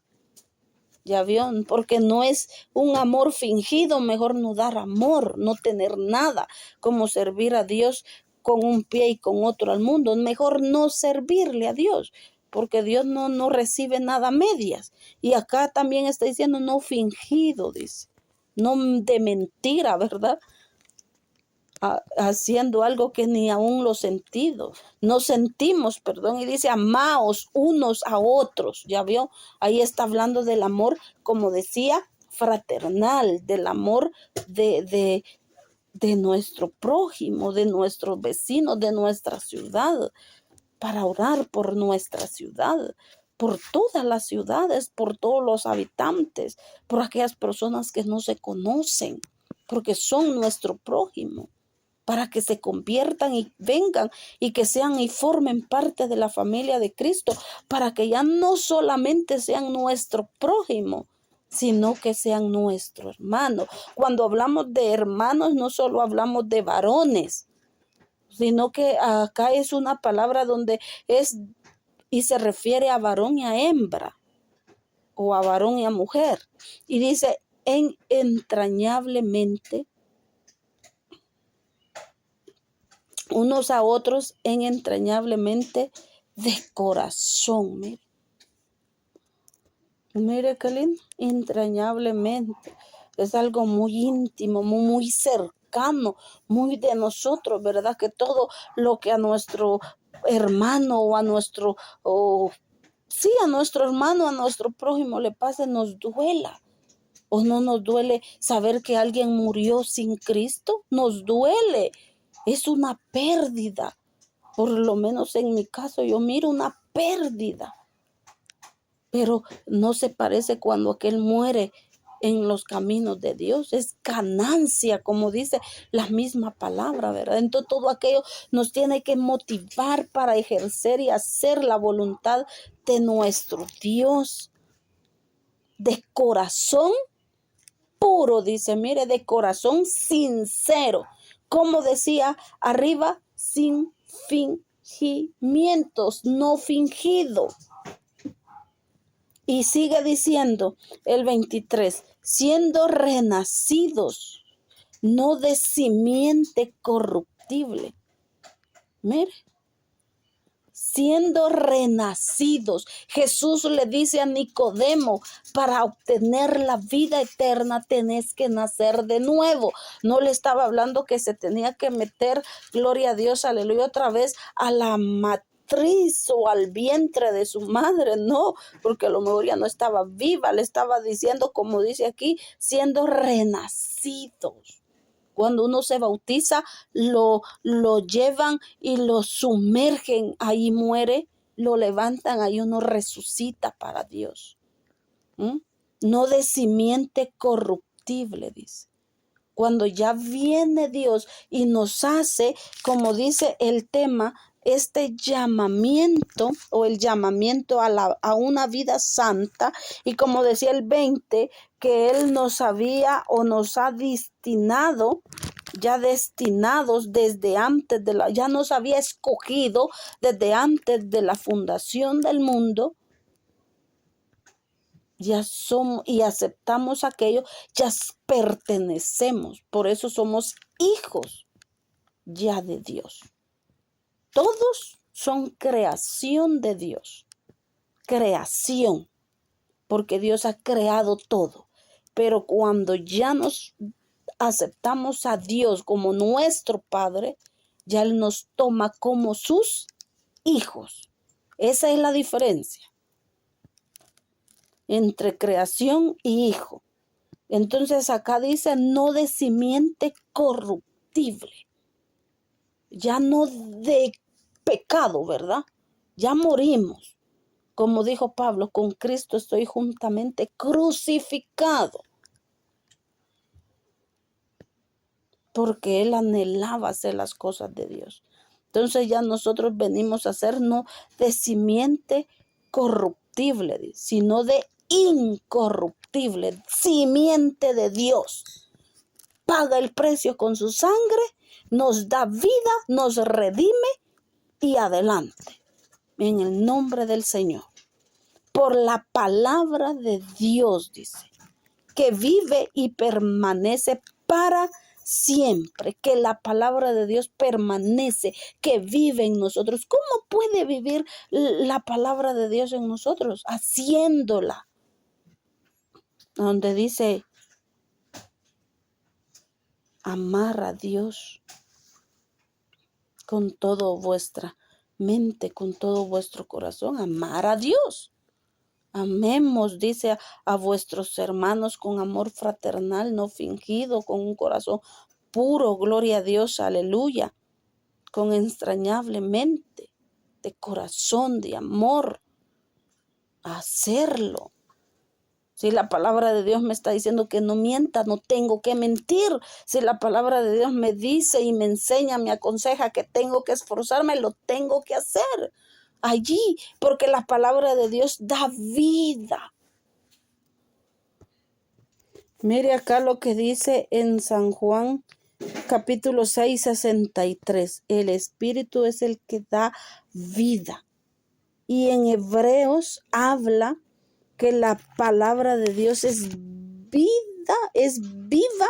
Ya vio, porque no es un amor fingido, mejor no dar amor, no tener nada, como servir a Dios con un pie y con otro al mundo. Mejor no servirle a Dios, porque Dios no recibe nada a medias. Y acá también está diciendo no fingido, dice, no de mentira, ¿verdad? Haciendo algo que ni aún lo sentimos, perdón, y dice amaos unos a otros, ya vio, ahí está hablando del amor, como decía, fraternal, del amor de nuestro prójimo, de nuestros vecinos, de nuestra ciudad, para orar por nuestra ciudad, por todas las ciudades, por todos los habitantes, por aquellas personas que no se conocen, porque son nuestro prójimo, para que se conviertan y vengan y que sean y formen parte de la familia de Cristo, para que ya no solamente sean nuestro prójimo, sino que sean nuestro hermano. Cuando hablamos de hermanos, no solo hablamos de varones, sino que acá es una palabra donde es y se refiere a varón y a hembra, o a varón y a mujer. Y dice, entrañablemente, unos a otros entrañablemente de corazón. Mire qué lindo, entrañablemente. Es algo muy íntimo, muy cercano, muy de nosotros, ¿verdad? Que todo lo que a nuestro hermano o a nuestro, a nuestro hermano, a nuestro prójimo le pase, nos duela. ¿O no nos duele saber que alguien murió sin Cristo? Nos duele. Es una pérdida. Por lo menos en mi caso yo miro una pérdida. Pero no se parece cuando aquel muere en los caminos de Dios. Es ganancia, como dice la misma palabra, ¿verdad? Entonces todo aquello nos tiene que motivar para ejercer y hacer la voluntad de nuestro Dios. De corazón puro, dice, mire, de corazón sincero. Como decía arriba, sin fingimientos, no fingido. Y sigue diciendo el 23, siendo renacidos, no de simiente corruptible. Mire, siendo renacidos. Jesús le dice a Nicodemo, para obtener la vida eterna tenés que nacer de nuevo. No le estaba hablando que se tenía que meter, gloria a Dios, aleluya, otra vez a la matriz o al vientre de su madre, no, porque a lo mejor ya no estaba viva, le estaba diciendo, como dice aquí, siendo renacidos. Cuando uno se bautiza, lo llevan y lo sumergen, ahí muere, lo levantan, ahí uno resucita para Dios. No de simiente corruptible, dice. Cuando ya viene Dios y nos hace, como dice el tema, este llamamiento o el llamamiento a una vida santa. Y como decía el 20, que Él nos había o nos ha destinado, ya destinados desde antes ya nos había escogido desde antes de la fundación del mundo. Ya somos y aceptamos aquello, ya pertenecemos, por eso somos hijos ya de Dios. Todos son creación de Dios, creación, porque Dios ha creado todo. Pero cuando ya nos aceptamos a Dios como nuestro Padre, ya Él nos toma como sus hijos. Esa es la diferencia entre creación y hijo. Entonces acá dice, no de simiente corruptible, ya no de pecado, ¿verdad? Ya morimos. Como dijo Pablo, con Cristo estoy juntamente crucificado. Porque Él anhelaba hacer las cosas de Dios. Entonces ya nosotros venimos a ser no de simiente corruptible, sino de incorruptible, simiente de Dios. Paga el precio con su sangre, nos da vida, nos redime y adelante. En el nombre del Señor. Por la palabra de Dios, dice, que vive y permanece para siempre, que la palabra de Dios permanece, que vive en nosotros. ¿Cómo puede vivir la palabra de Dios en nosotros? Haciéndola. Donde dice, amar a Dios con toda vuestra mente, con todo vuestro corazón, amar a Dios. Amemos, dice, a vuestros hermanos con amor fraternal, no fingido, con un corazón puro, gloria a Dios, aleluya, con entrañable mente, de corazón, de amor, hacerlo. Si la palabra de Dios me está diciendo que no mienta, no tengo que mentir. Si la palabra de Dios me dice y me enseña, me aconseja que tengo que esforzarme, lo tengo que hacer allí, porque la palabra de Dios da vida. Mire acá lo que dice en San Juan capítulo 6, 63. El Espíritu es el que da vida. Y en Hebreos habla que la palabra de Dios es vida, es viva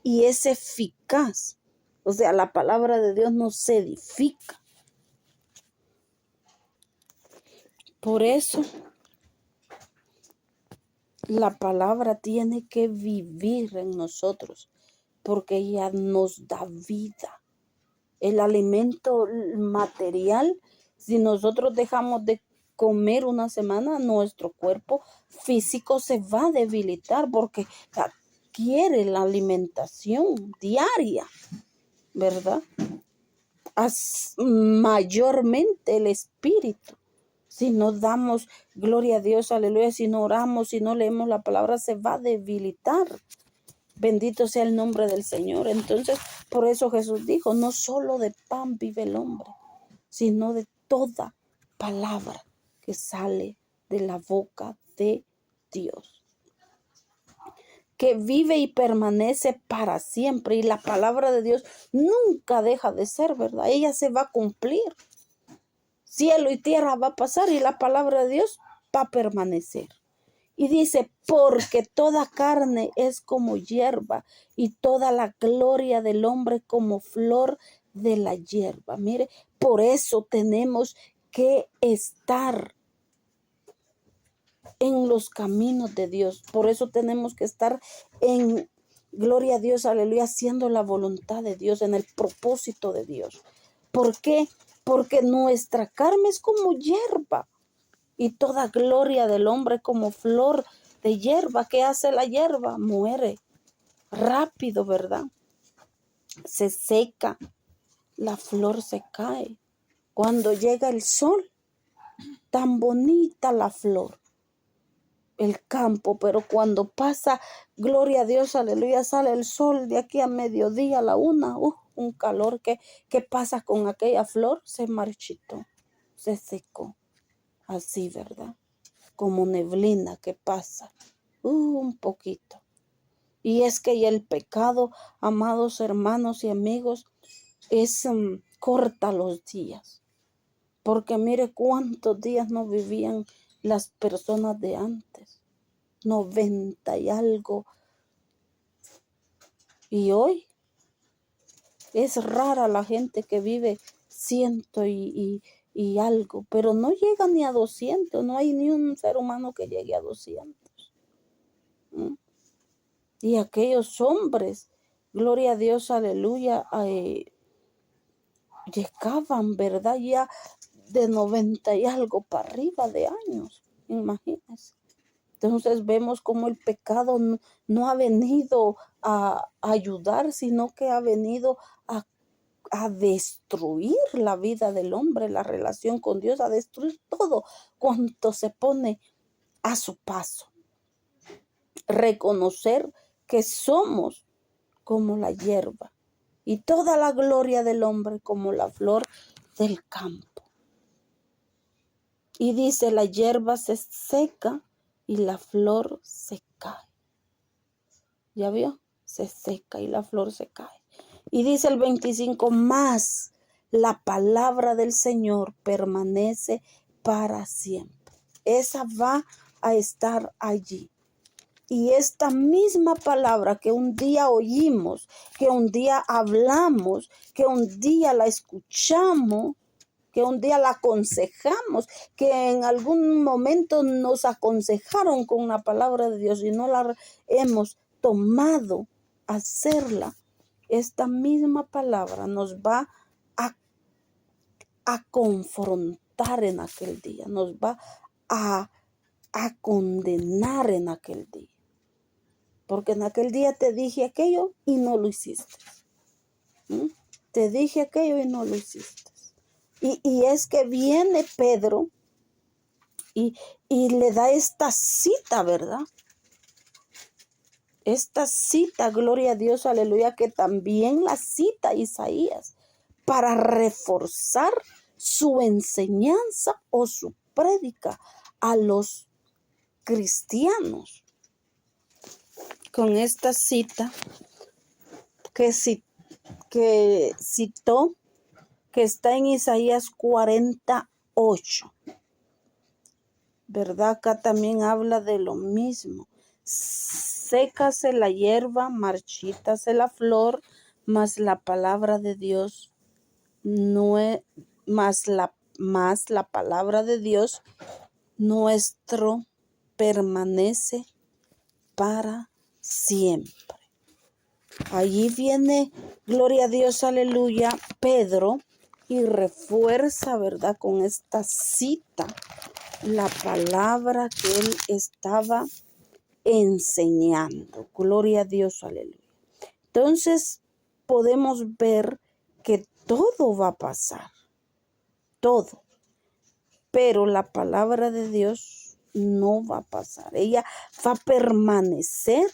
y es eficaz. O sea, la palabra de Dios nos edifica. Por eso, la palabra tiene que vivir en nosotros, porque ella nos da vida. El alimento material, si nosotros dejamos de comer una semana, nuestro cuerpo físico se va a debilitar porque quiere la alimentación diaria, ¿verdad? Mayormente el espíritu. Si no damos gloria a Dios, aleluya, si no oramos, si no leemos la palabra, se va a debilitar. Bendito sea el nombre del Señor. Entonces, por eso Jesús dijo, no solo de pan vive el hombre, sino de toda palabra que sale de la boca de Dios. Que vive y permanece para siempre. Y la palabra de Dios nunca deja de ser, ¿verdad? Ella se va a cumplir. Cielo y tierra va a pasar y la palabra de Dios va a permanecer. Y dice, porque toda carne es como hierba y toda la gloria del hombre como flor de la hierba. Mire, por eso tenemos que estar en los caminos de Dios. Por eso tenemos que estar en, gloria a Dios, aleluya, haciendo la voluntad de Dios, en el propósito de Dios. ¿Por qué? Porque nuestra carne es como hierba. Y toda gloria del hombre como flor de hierba. ¿Qué hace la hierba? Muere rápido, ¿verdad? Se seca, la flor se cae. Cuando llega el sol, tan bonita la flor, el campo, pero cuando pasa, gloria a Dios, aleluya, sale el sol de aquí a mediodía, a la 1, un calor. ¿Qué pasa con aquella flor? Se marchitó, se secó. Así, ¿verdad? Como neblina que pasa. Un poquito. Y es que ya el pecado, amados hermanos y amigos, corta los días. Porque mire cuántos días no vivían las personas de antes. 90 y algo. Y hoy es rara la gente que vive 100 y algo. Pero no llega ni a 200. No hay ni un ser humano que llegue a 200. Y aquellos hombres, gloria a Dios, aleluya, llegaban, ¿verdad? Ya de 90 y algo para arriba de años, imagínense. Entonces vemos cómo el pecado no ha venido a ayudar, sino que ha venido a destruir la vida del hombre, la relación con Dios, a destruir todo cuanto se pone a su paso. Reconocer que somos como la hierba y toda la gloria del hombre como la flor del campo. Y dice, la hierba se seca y la flor se cae. ¿Ya vio? Se seca y la flor se cae. Y dice el 25, más la palabra del Señor permanece para siempre. Esa va a estar allí. Y esta misma palabra que un día oímos, que un día hablamos, que un día la escuchamos, que un día la aconsejamos, que en algún momento nos aconsejaron con la palabra de Dios y no la hemos tomado a hacerla, esta misma palabra nos va a confrontar en aquel día, nos va a condenar en aquel día. Porque en aquel día te dije aquello y no lo hiciste. Te dije aquello y no lo hiciste. Y es que viene Pedro y le da esta cita, ¿verdad? Esta cita, gloria a Dios, aleluya, que también la cita Isaías para reforzar su enseñanza o su prédica a los cristianos. Con esta cita que citó, que está en Isaías 48. ¿Verdad? Acá también habla de lo mismo. Sécase la hierba, marchítase la flor, mas la palabra de Dios no es, más la palabra de Dios nuestro permanece para siempre. Allí viene, gloria a Dios, aleluya, Pedro, y refuerza, ¿verdad?, con esta cita la palabra que él estaba enseñando. Gloria a Dios, aleluya. Entonces podemos ver que todo va a pasar, todo, pero la palabra de Dios no va a pasar. Ella va a permanecer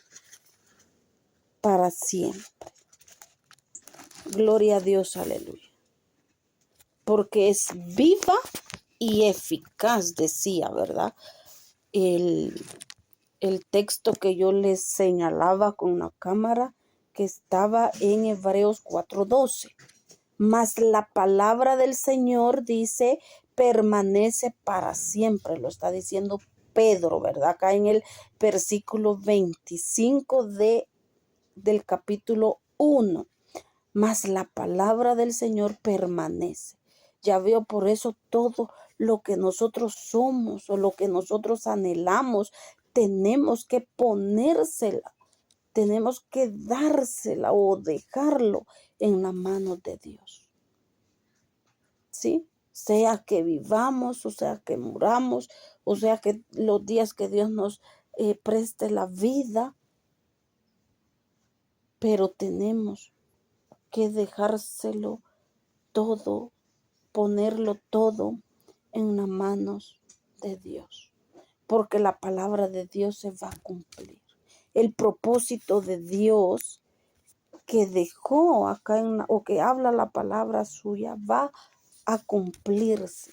para siempre. Gloria a Dios, aleluya. Porque es viva y eficaz, decía, ¿verdad? El texto que yo les señalaba con la cámara, que estaba en Hebreos 4:12. Mas la palabra del Señor, dice, permanece para siempre. Lo está diciendo Pedro, ¿verdad? Acá en el versículo 25 del capítulo 1. Mas la palabra del Señor permanece. Ya veo, por eso todo lo que nosotros somos o lo que nosotros anhelamos, tenemos que ponérsela, tenemos que dársela o dejarlo en la mano de Dios. ¿Sí? Sea que vivamos, o sea que muramos, o sea que los días que Dios nos preste la vida, pero tenemos que dejárselo todo, ponerlo todo en las manos de Dios, porque la palabra de Dios se va a cumplir. El propósito de Dios que dejó acá o que habla la palabra suya va a cumplirse,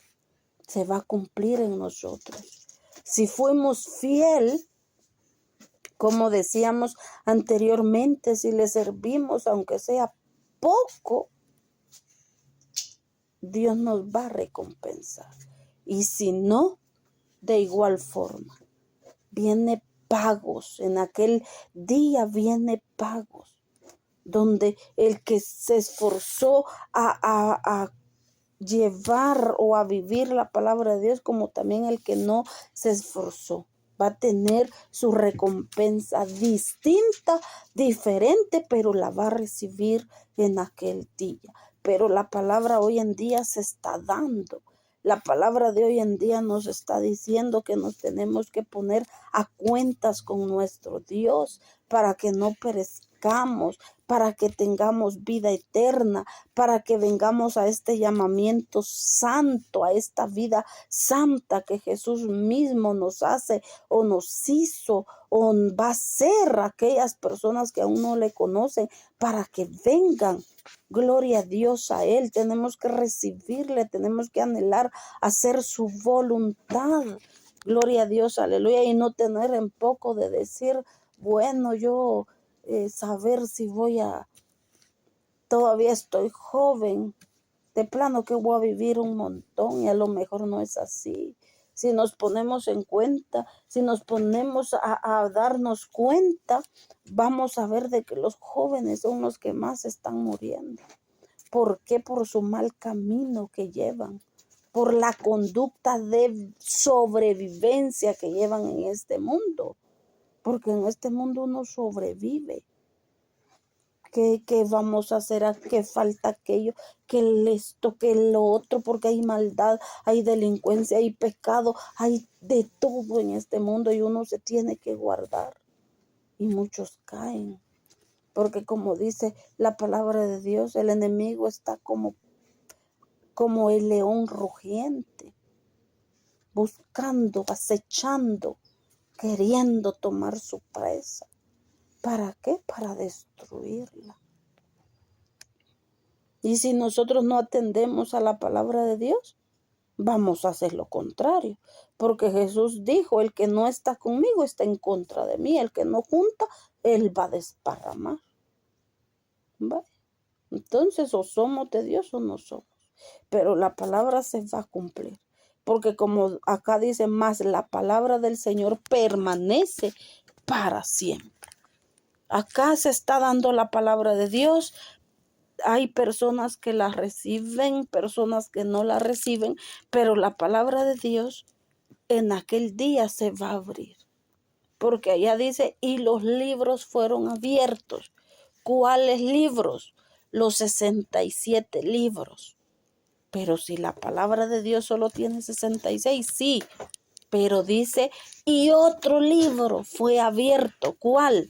se va a cumplir en nosotros. Si fuimos fiel, como decíamos anteriormente, si le servimos, aunque sea poco, Dios nos va a recompensar. Y si no, de igual forma, viene pagos. En aquel día viene pagos, donde el que se esforzó a llevar o a vivir la palabra de Dios, como también el que no se esforzó, va a tener su recompensa distinta, diferente, pero la va a recibir en aquel día. Pero la palabra hoy en día se está dando. La palabra de hoy en día nos está diciendo que nos tenemos que poner a cuentas con nuestro Dios para que no perezcamos, para que tengamos vida eterna, para que vengamos a este llamamiento santo, a esta vida santa que Jesús mismo nos hace o nos hizo o va a ser aquellas personas que aún no le conocen, para que vengan. Gloria a Dios, a Él. Tenemos que recibirle, tenemos que anhelar hacer su voluntad. Gloria a Dios, aleluya. Y no tener en poco de decir, bueno, yo saber si todavía estoy joven, de plano que voy a vivir un montón, y a lo mejor no es así. Si nos ponemos en cuenta, si nos ponemos a darnos cuenta, vamos a ver de que los jóvenes son los que más están muriendo. ¿Por qué? Por su mal camino que llevan, por la conducta de sobrevivencia que llevan en este mundo, porque en este mundo uno sobrevive. ¿Qué vamos a hacer? ¿A qué falta aquello? ¿Qué esto? ¿Qué lo otro? Porque hay maldad, hay delincuencia, hay pecado, hay de todo en este mundo, y uno se tiene que guardar. Y muchos caen. Porque como dice la palabra de Dios, el enemigo está como el león rugiente, buscando, acechando, queriendo tomar su presa. ¿Para qué? Para destruirla. Y si nosotros no atendemos a la palabra de Dios, vamos a hacer lo contrario. Porque Jesús dijo, el que no está conmigo está en contra de mí. El que no junta, él va a desparramar. ¿Vale? Entonces, o somos de Dios o no somos. Pero la palabra se va a cumplir. Porque como acá dice más, la palabra del Señor permanece para siempre. Acá se está dando la palabra de Dios. Hay personas que la reciben, personas que no la reciben, pero la palabra de Dios en aquel día se va a abrir. Porque allá dice, y los libros fueron abiertos. ¿Cuáles libros? Los 67 libros. Pero si la palabra de Dios solo tiene 66, sí. Pero dice, y otro libro fue abierto. ¿Cuál?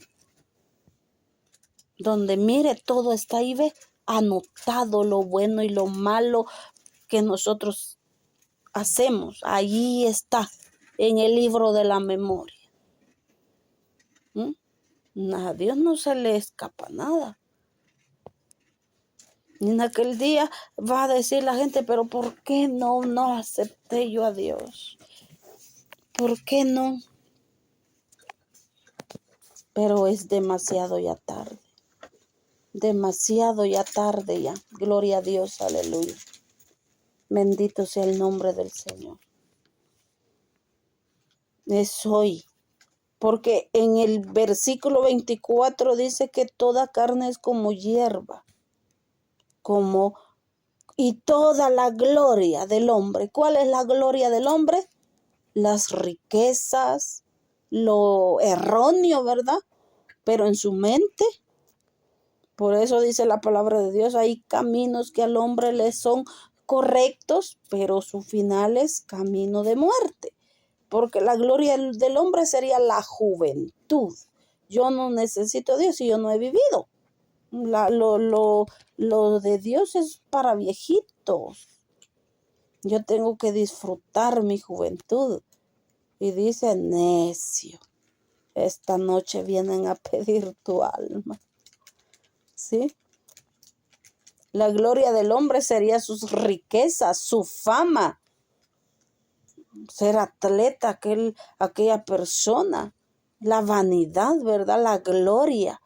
Donde mire, todo está ahí, ve, anotado lo bueno y lo malo que nosotros hacemos. Allí está, en el libro de la memoria. A Dios no se le escapa nada. Y en aquel día va a decir la gente, pero ¿por qué no acepté yo a Dios? ¿Por qué no? Pero es demasiado ya tarde. Demasiado ya tarde ya. Gloria a Dios, aleluya. Bendito sea el nombre del Señor. Es hoy. Porque en el versículo 24 dice que toda carne es como hierba. Y toda la gloria del hombre. ¿Cuál es la gloria del hombre? Las riquezas, lo erróneo, ¿verdad? Pero en su mente, por eso dice la palabra de Dios, hay caminos que al hombre le son correctos, pero su final es camino de muerte. Porque la gloria del hombre sería la juventud. Yo no necesito a Dios y yo no he vivido. Lo de Dios es para viejitos. Yo tengo que disfrutar mi juventud. Y dice, necio, esta noche vienen a pedir tu alma. ¿sí? La gloria del hombre sería sus riquezas, su fama, ser atleta, aquella persona, la vanidad, ¿verdad? La gloria,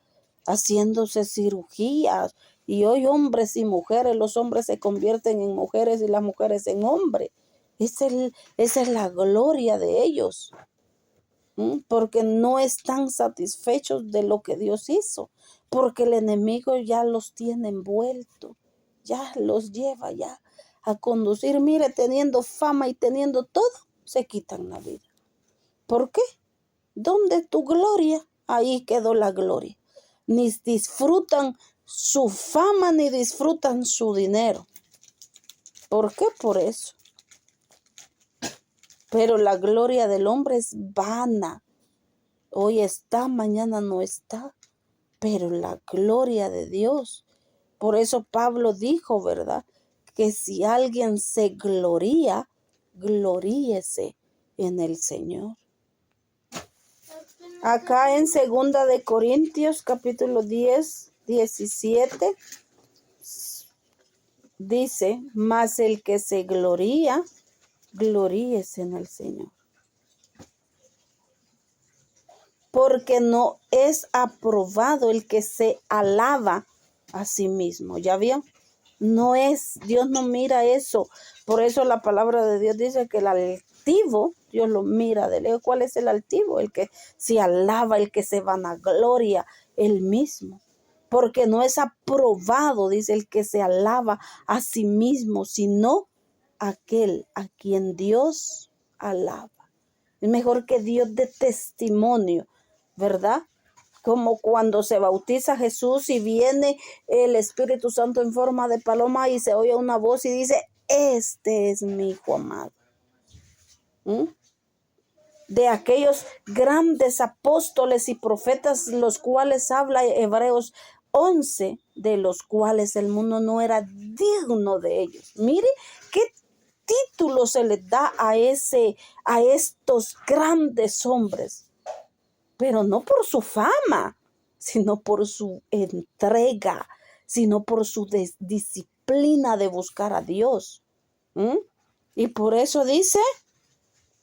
haciéndose cirugías. Y hoy hombres y mujeres, los hombres se convierten en mujeres y las mujeres en hombres. Esa es la gloria de ellos, porque no están satisfechos de lo que Dios hizo, porque el enemigo ya los tiene envueltos, ya los lleva ya a conducir. Mire, teniendo fama y teniendo todo, se quitan la vida. ¿Por qué? ¿Dónde tu gloria? Ahí quedó la gloria. Ni disfrutan su fama ni disfrutan su dinero. ¿Por qué? Por eso. Pero la gloria del hombre es vana. Hoy está, mañana no está. Pero la gloria de Dios. Por eso Pablo dijo, ¿verdad? Que si alguien se gloría, gloríese en el Señor. Acá en 2 de Corintios, capítulo 10, 17, dice, mas el que se gloría, gloríese en el Señor. Porque no es aprobado el que se alaba a sí mismo. ¿Ya vio? No es, Dios no mira eso. Por eso la palabra de Dios dice que el altivo, Dios lo mira de lejos. ¿Cuál es el altivo? El que se alaba, el que se vanagloria, él mismo. Porque no es aprobado, dice, el que se alaba a sí mismo, sino aquel a quien Dios alaba. Es mejor que Dios dé testimonio, ¿verdad? Como cuando se bautiza Jesús y viene el Espíritu Santo en forma de paloma y se oye una voz y dice, este es mi hijo amado. De aquellos grandes apóstoles y profetas, los cuales habla Hebreos 11, de los cuales el mundo no era digno de ellos. Mire qué título se les da a estos grandes hombres, pero no por su fama, sino por su entrega, sino por su disciplina de buscar a Dios. Y por eso dice,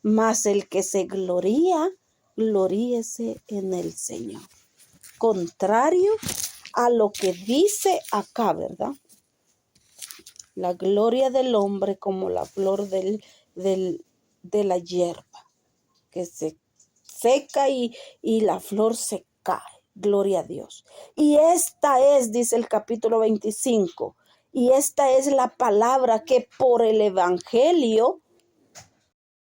mas el que se gloría, gloríese en el Señor. Contrario a lo que dice acá, ¿verdad? La gloria del hombre como la flor de la hierba, que se seca y la flor se cae. Gloria a Dios. Y esta es, dice el capítulo 25, y esta es la palabra que por el evangelio